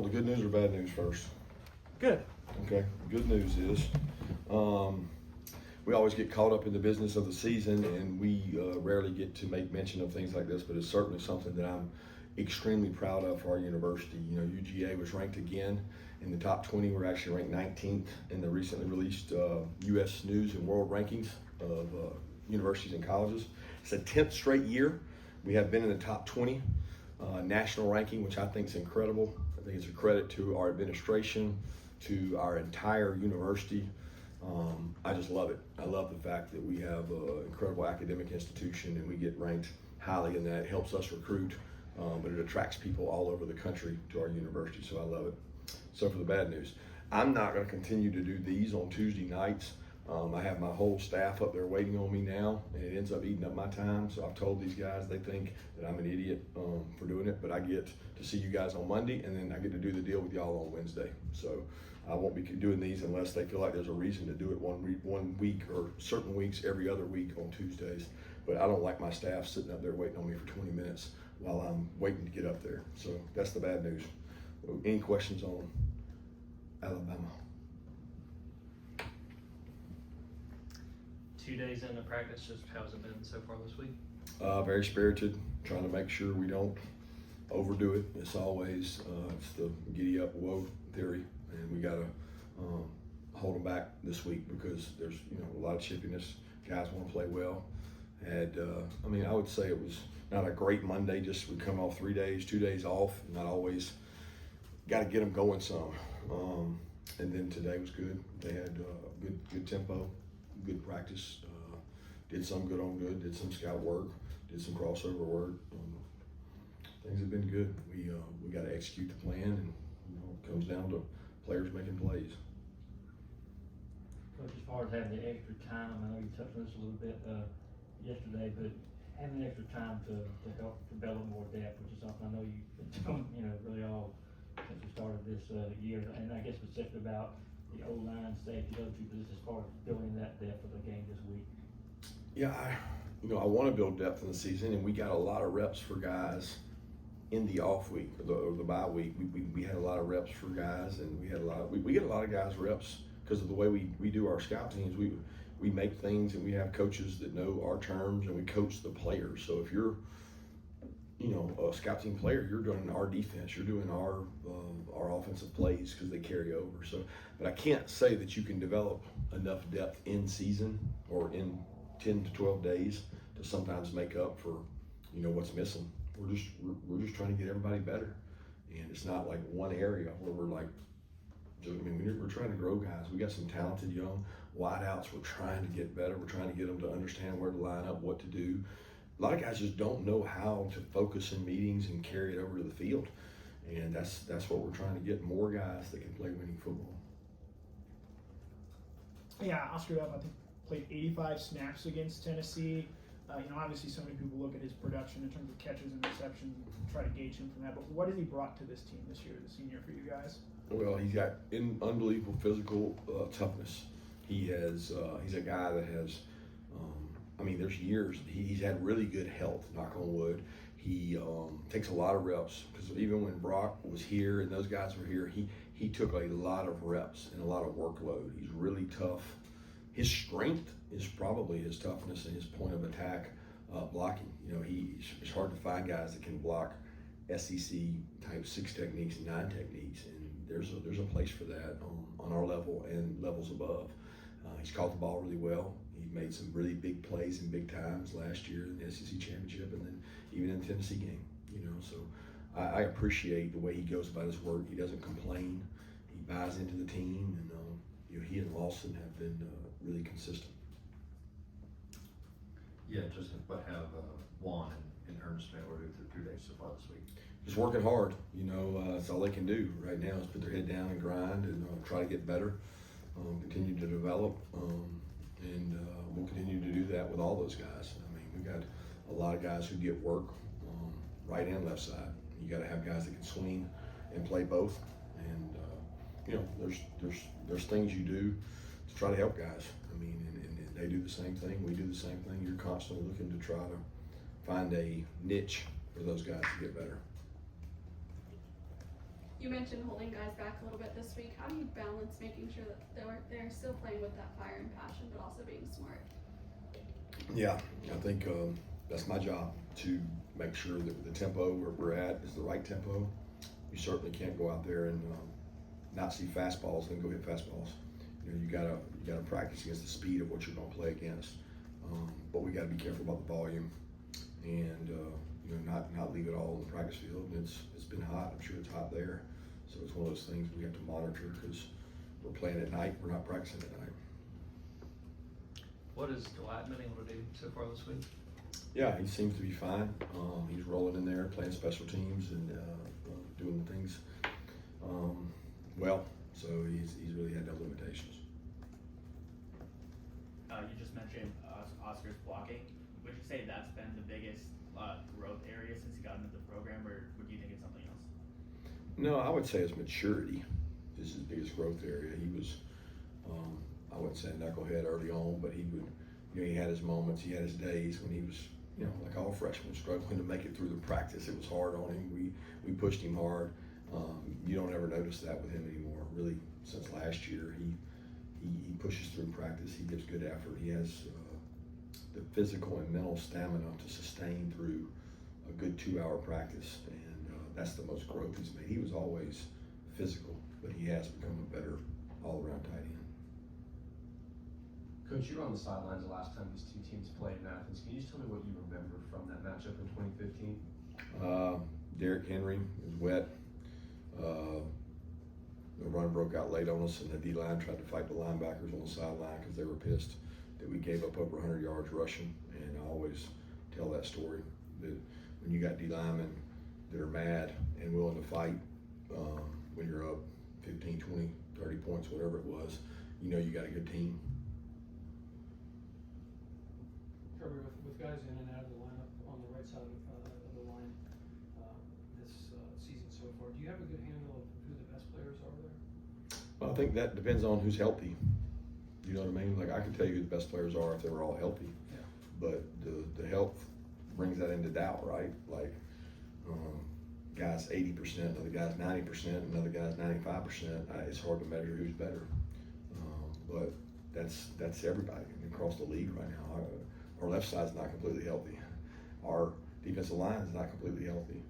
The good news or bad news first? Good. Okay, good news is we always get caught up in the business of the season, and we rarely get to make mention of things like this, but it's certainly something that I'm extremely proud of for our university. You know, UGA was ranked again in the top 20. We're actually ranked 19th in the recently released U.S. News and World Rankings of universities and colleges. It's the 10th straight year we have been in the top 20 national ranking, which I think is incredible. I think it's a credit to our administration, to our entire university. I just love it. I love the fact that we have an incredible academic institution and we get ranked highly in that. It helps us recruit, but it attracts people all over the country to our university, so I love it. So for the bad news, I'm not going to continue to do these on Tuesday nights. I have my whole staff up there waiting on me now, and it ends up eating up my time. So I've told these guys, they think that I'm an idiot for doing it, but I get to see you guys on Monday, and then I get to do the deal with y'all on Wednesday. So I won't be doing these unless they feel like there's a reason to do it one week or certain weeks every other week on Tuesdays. But I don't like my staff sitting up there waiting on me for 20 minutes while I'm waiting to get up there. So that's the bad news. Any questions on Alabama? 2 days into practice, just how's it been so far this week? Very spirited, trying to make sure we don't overdo it. It's always it's the giddy up whoa theory, and we got to hold them back this week because there's a lot of chippiness. Guys want to play well. And I would say it was not a great Monday. Just we come off 3 days, 2 days off. Not always. Got to get them going some. And then today was good. They had good tempo. Good practice, did some good on good, did some scout work, did some crossover work. Things have been good. We got to execute the plan, and it comes down to players making plays. Coach, as far as having the extra time, I know you touched on this a little bit yesterday, but having the extra time to help develop more depth, which is something I know you've been doing, really all since we started this year, and I guess specifically about the O-line, safety, those two positions, as far as building that depth for the game this week? Yeah, I want to build depth in the season, and we got a lot of reps for guys in the off week or the bye week. We had a lot of reps for guys, and we get a lot of guys reps because of the way we do our scout teams. We make things, and we have coaches that know our terms, and we coach the players. So if you're a scout team player, you're doing our defense, you're doing our offensive plays because they carry over. So, but I can't say that you can develop enough depth in season or in 10 to 12 days to sometimes make up for what's missing. We're just trying to get everybody better, and it's not like one area where we're like. We're trying to grow guys. We got some talented young wideouts. We're trying to get better. We're trying to get them to understand where to line up, what to do. A lot of guys just don't know how to focus in meetings and carry it over to the field. And that's what we're trying to get, more guys that can play winning football. Yeah, Oscar Delp, I think, played 85 snaps against Tennessee. Obviously so many people look at his production in terms of catches and receptions and try to gauge him from that. But what has he brought to this team this year as a senior for you guys? Well, he's got unbelievable physical toughness. He's a guy that has there's years he's had really good health, knock on wood. He takes a lot of reps because even when Brock was here and those guys were here, he took a lot of reps and a lot of workload. He's really tough. His strength is probably his toughness and his point of attack blocking. It's hard to find guys that can block SEC type 6 techniques and 9 techniques, and there's a place for that on our level and levels above. He's caught the ball really well. He made some really big plays in big times last year in the SEC championship, and then even in the Tennessee game. So I appreciate the way he goes about his work. He doesn't complain. He buys into the team, and he and Lawson have been really consistent. Yeah, just what have Juan and Ernest been able to do through 2 days so far this week? Just working hard. That's all they can do right now is put their head down and grind and try to get better, continue to develop, and we'll continue to do that with all those guys. We got a lot of guys who get work right and left side. You got to have guys that can swing and play both, and there's things you do to try to help guys. And they do the same thing. We do the same thing. You're constantly looking to try to find a niche for those guys to get better. You mentioned holding guys back a little bit this week. How do you balance making sure that they're still playing with that fire and passion, but also being smart? Yeah, I think that's my job to make sure that the tempo where we're at is the right tempo. You certainly can't go out there and not see fastballs and then go hit fastballs. You know, you gotta practice against the speed of what you're going to play against. But we got to be careful about the volume and you know, not leave it all in the practice field. And it's been hot. I'm sure it's hot there. So it's one of those things we have to monitor because we're playing at night. We're not practicing at night. What has Dwight been able to do so far this week? Yeah, he seems to be fine. He's rolling in there, playing special teams and doing things well. So he's really had no limitations. You just mentioned Oscar's blocking. Would you say that's been the biggest growth area since he got into the program, or would you think it's something else? No, I would say his maturity is his biggest growth area. He was, I wouldn't say a knucklehead early on, but he would, you know, he had his moments, he had his days when he was, you know, like all freshmen, struggling to make it through the practice. It was hard on him. We pushed him hard. You don't ever notice that with him anymore. Really, since last year, he pushes through practice. He gives good effort. He has the physical and mental stamina to sustain through a good 2-hour practice, and that's the most growth he's made. He was always physical, but he has become a better all-around tight end. Coach, you were on the sidelines the last time these two teams played in Athens. Can you just tell me what you remember from that matchup in 2015? Derrick Henry was wet. The run broke out late on us, and the D-line tried to fight the linebackers on the sideline because they were pissed that we gave up over 100 yards rushing. And I always tell that story, that when you got D-linemen that are mad and willing to fight when you're up 15, 20, 30 points, whatever it was, you know you got a good team. Kirby, with guys in and out of the lineup on the right side of the line this season so far, do you have a good handle of who the best players are there? Well, I think that depends on who's healthy. You know what I mean? Like, I can tell you who the best players are if they were all healthy. Yeah. But the health brings that into doubt, right? Like, guys 80%, another guy's 90%, another guy's 95%. It's hard to measure who's better. But that's everybody across the league right now. Our left side's not completely healthy. Our defensive line is not completely healthy.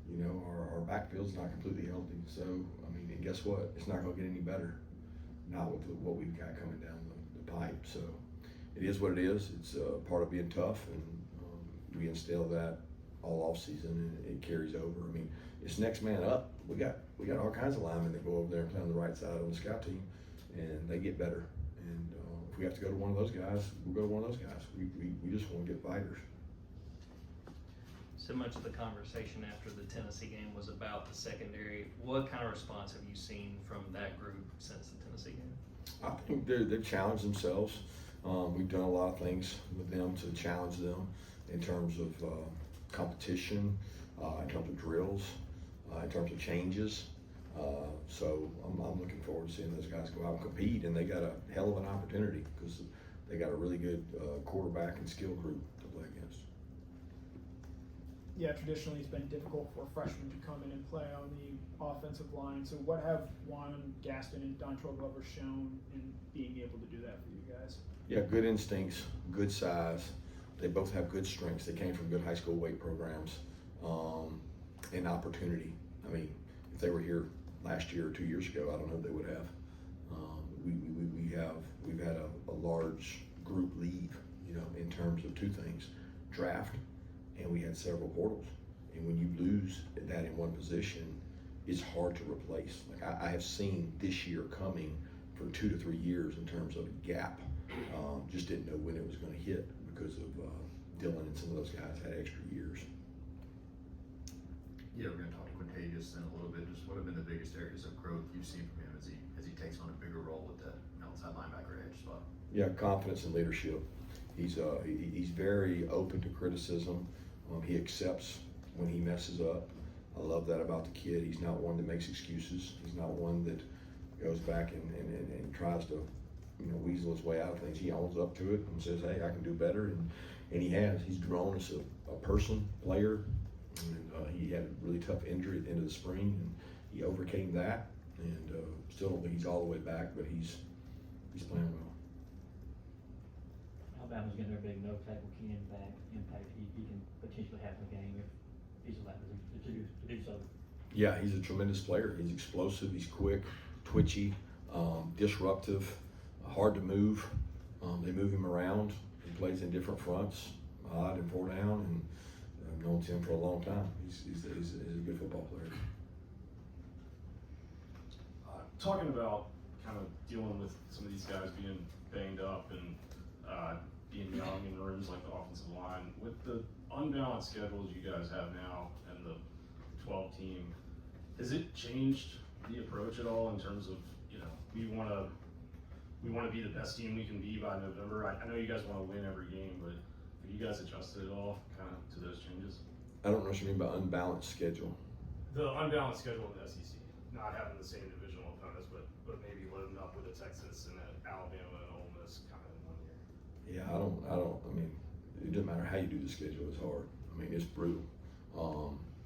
You know, our backfield's not completely healthy. So, I mean, and guess what? It's not going to get any better. Not with what we've got coming down the pipe. So, it is what it is. It's part of being tough, and we instill that all off season, and it carries over. I mean, it's next man up. We got all kinds of linemen that go over there and play on the right side on the scout team, and they get better. And if we have to go to one of those guys, we'll go to one of those guys. We just want to get fighters. So much of the conversation after the Tennessee game was about the secondary. What kind of response have you seen from that group since the Tennessee game? I think they've challenged themselves. We've done a lot of things with them to challenge them in terms of competition, in terms of drills, in terms of changes. So I'm looking forward to seeing those guys go out and compete, and they got a hell of an opportunity because they got a really good quarterback and skill group to play against. Yeah, traditionally it's been difficult for freshmen to come in and play on the offensive line. So what have Juan Gaston and Dontrell Glover shown in being able to do that for you guys? Yeah, good instincts, good size. They both have good strengths. They came from good high school weight programs, and opportunity. I mean, if they were here last year or 2 years ago, I don't know if they would have. We've had a large group leave, you know, in terms of two things: draft, and we had several portals. And when you lose that in one position, it's hard to replace. Like I have seen this year coming for 2 to 3 years in terms of a gap. Just didn't know when it was going to hit because of Dylan and some of those guys had extra years. Yeah, we're going to talk to Quintavious in a little bit. Just what have been the biggest areas of growth you've seen from him as he takes on a bigger role with the outside linebacker edge spot? Yeah, confidence and leadership. He's very open to criticism. He accepts when he messes up. I love that about the kid. He's not one that makes excuses. He's not one that goes back and tries to, you know, weasel his way out of things. He owns up to it and says, hey, I can do better. And he has. He's grown as a person, player. And he had a really tough injury at the end of the spring, he overcame that, and still don't think he's all the way back, but he's playing well. Alabama's getting their big no tackle key impact he can potentially have in the game if he's allowed to do so. Yeah, he's a tremendous player. He's explosive, he's quick, twitchy, disruptive, hard to move. They move him around. He plays in different fronts, odd and four down, and I've known him for a long time. He's a good football player. Talking about kind of dealing with some of these guys being banged up and being young in rooms like the offensive line, with the unbalanced schedules you guys have now and the 12 team, has it changed the approach at all in terms of, we want to be the best team we can be by November? I know you guys want to win every game, but have you guys adjusted at all kind of to those changes? I don't know what you mean by unbalanced schedule. The unbalanced schedule in the SEC, not having the same divisional opponents, but maybe loading up with a Texas and an Alabama and Ole Miss kind of in 1 year. Yeah, I mean, it doesn't matter how you do the schedule, it's hard. I mean, it's brutal.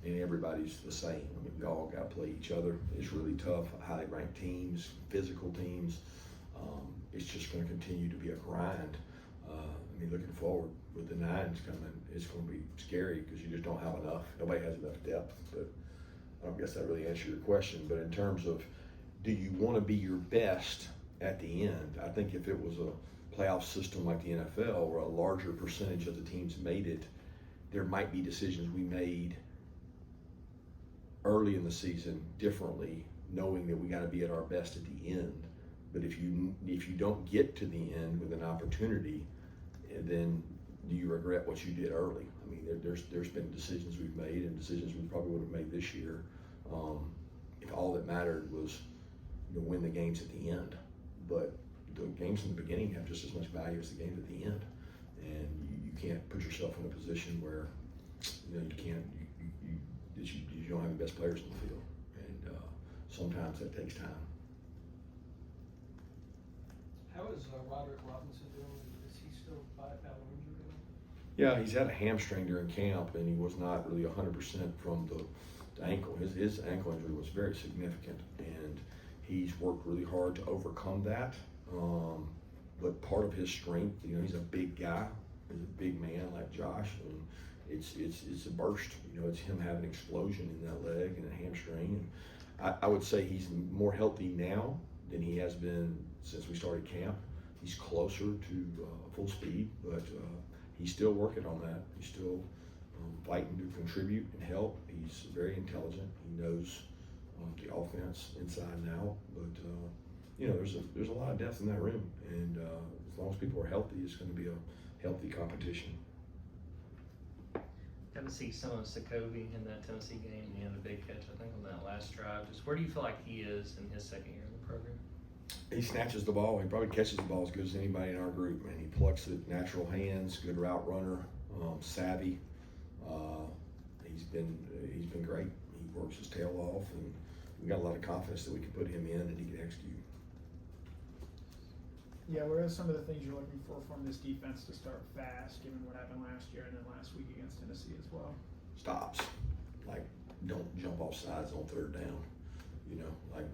And everybody's the same. I mean, we all got to play each other. It's really tough, highly ranked teams, physical teams. It's just going to continue to be a grind. I mean, looking forward with the nines coming, it's going to be scary because you just don't have enough. Nobody has enough depth. But I don't guess that really answers your question. But in terms of, do you want to be your best at the end? I think if it was a playoff system like the NFL, where a larger percentage of the teams made it, there might be decisions we made early in the season differently, knowing that we got to be at our best at the end. But if you don't get to the end with an opportunity, then do you regret what you did early? I mean, there's been decisions we've made and decisions we probably would have made this year if all that mattered was win the games at the end. But the games in the beginning have just as much value as the games at the end, and you can't put yourself in a position where you don't have the best players in the field, and sometimes that takes time. How is Roderick Robinson doing? Is he still battling injury? Yeah, he's had a hamstring during camp, and he was not really 100% from the ankle. His ankle injury was very significant, and he's worked really hard to overcome that. But part of his strength, he's a big guy. He's a big man like Josh, and it's a burst. It's him having an explosion in that leg and a hamstring. And I would say he's more healthy now than he has been since we started camp. He's closer to full speed, but he's still working on that. He's still fighting to contribute and help. He's very intelligent. He knows the offense inside and out. But there's a lot of depth in that room, and as long as people are healthy, it's going to be a healthy competition. Got to see some of Sokobe in that Tennessee game. He had a big catch, I think, on that last drive. Just where do you feel like he is in his second year in the program? He snatches the ball. He probably catches the ball as good as anybody in our group, man. He plucks it, natural hands, good route runner, savvy. He's been great. He works his tail off, and we got a lot of confidence that we can put him in and he can execute. Yeah, what are some of the things you're looking for from this defense to start fast, given what happened last year and then last week against Tennessee as well? Stops. Like, don't jump off sides on third down. Like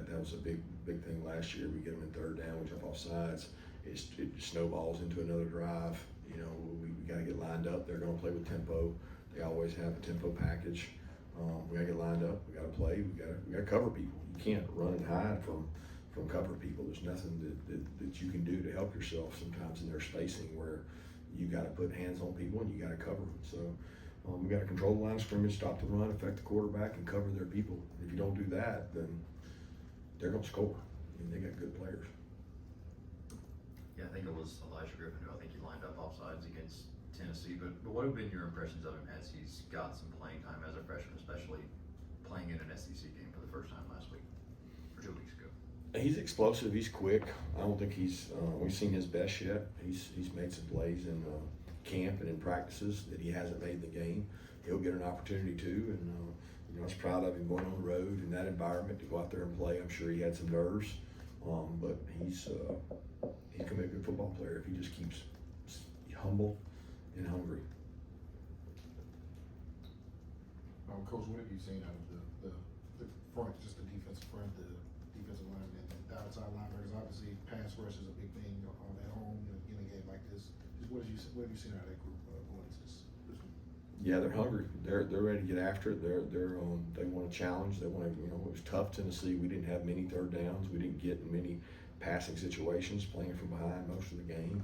that was a big thing last year. We get them in third down, we jump off sides. It snowballs into another drive. We got to get lined up. They're going to play with tempo. They always have a tempo package. We got to get lined up. We got to play. We got to cover people. You can't run and hide from cover people. There's nothing that you can do to help yourself sometimes in their spacing where you got to put hands on people and you got to cover them. So we got to control the line of scrimmage, stop the run, affect the quarterback, and cover their people. If you don't do that, then they're going to score. They got good players. Yeah, I think it was Elijah Griffin who I think he lined up offsides against Tennessee. But what have been your impressions of him as he's got some playing time as a freshman, especially playing in an SEC game for the first time last week or 2 weeks ago? He's explosive. He's quick. I don't think we've seen his best yet. He's made some plays in camp and in practices that he hasn't made in the game. He'll get an opportunity too, and I was proud of him going on the road in that environment to go out there and play. I'm sure he had some nerves, but he's going to be a good football player if he just keeps humble and hungry. Coach, what have you seen out of the front, just the defensive front, the defensive line, and the outside linebackers. Obviously, pass rush is a big thing at home in a game like this. Just what have you seen out of that group going into this week? Yeah, they're hungry. They're ready to get after it. They want a challenge. They want to, you know, it was tough. Tennessee, we didn't have many third downs. We didn't get in many passing situations, playing from behind most of the game.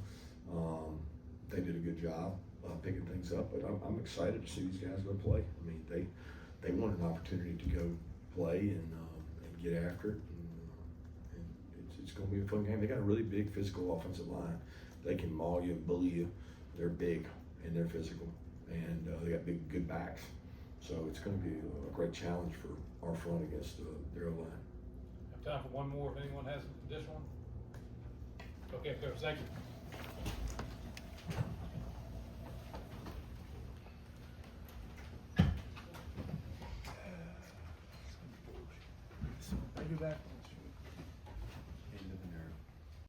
They did a good job picking things up, but I'm excited to see these guys go play. I mean, they want an opportunity to go play and get after it, and it's going to be a fun game. They got a really big physical offensive line. They can maul you and bully you. They're big and they're physical, and they got good backs. So it's going to be a great challenge for our front against their line. Have time for one more if anyone has an additional one. Okay, Coach, thank you. Thank you, back.